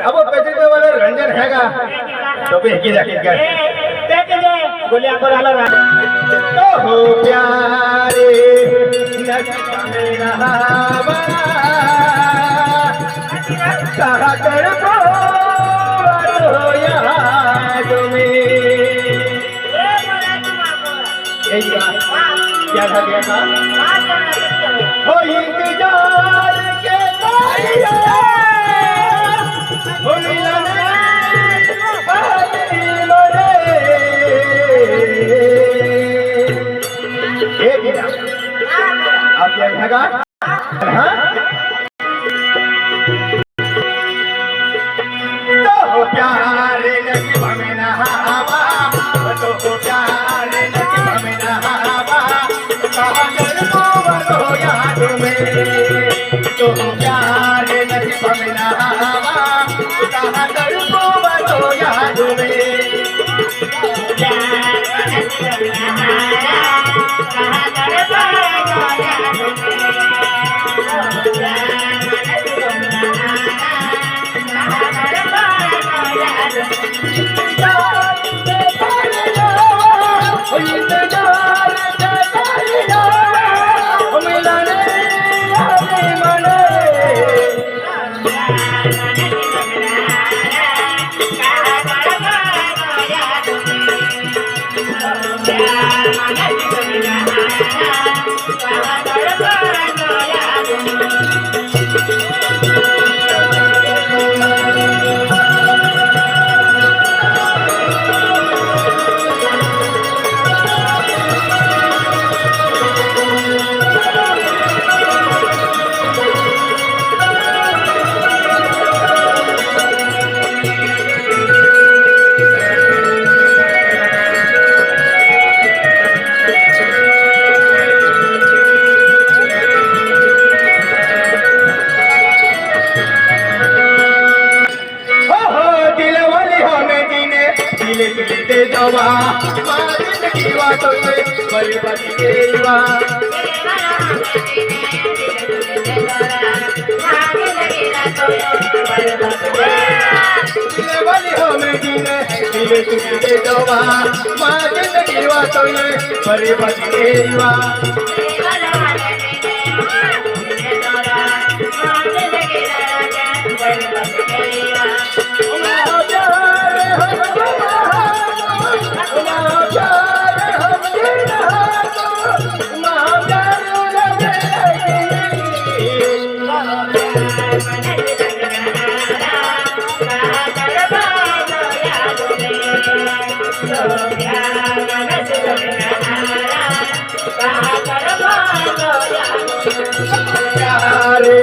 अब पैसे तो वाला रंजन हैगा तो भी की जाके गए देख ले बोले आप वाला तो हो प्यारे मेरा कहा कर याद में क्या था हो इंतजार के आप क्या हैगा तो प्यारे नसीब में ना हवा तो प्यारे नसीब में ना हवा कहा कर वो याद में तो प्यारे नसीब में ना हवा कहा कर वो याद में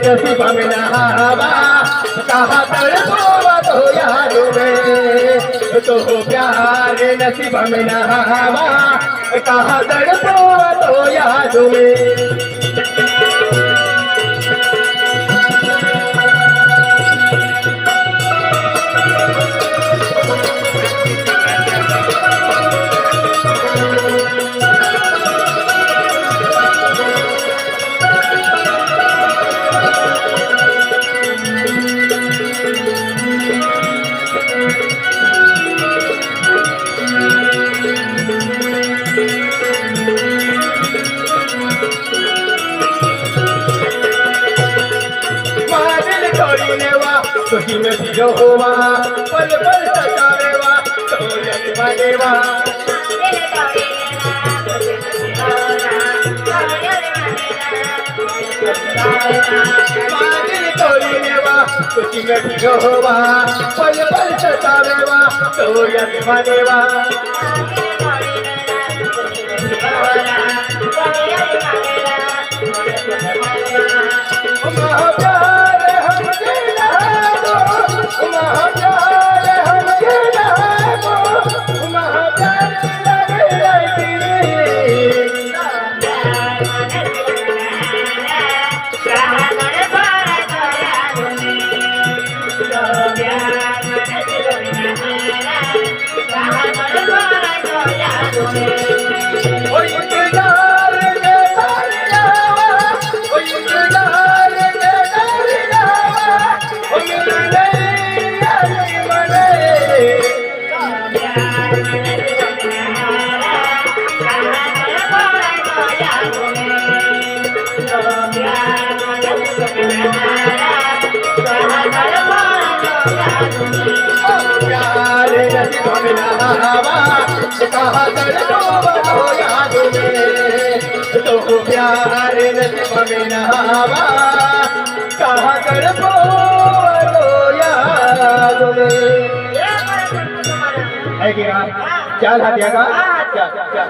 नसीब में ना हवा कहा तड़पो तो याद में तो प्यारे नसीब में ना हवा कहा तड़पो तो याद में तुझी में जियो होवा पल पल सतावेवा तो जगवा देवा मागील तोरी नेवा तुझी गठी गोवा पल पल सतावेवा तो यत्मा देवा महाप्यार हमके लागो महाप्यार हमके लागो महाप्यार लगे रहती ओय इंतजार के तारियावा ओय इंतजार के तारियावा ओ मिलने आई मने प्यार नसीब में ना हवा कहाँ तड़पो बनो याद में तो प्यार नसीब में ना हवा कहाँ तड़पो बनो याद में है कि चल हटिया का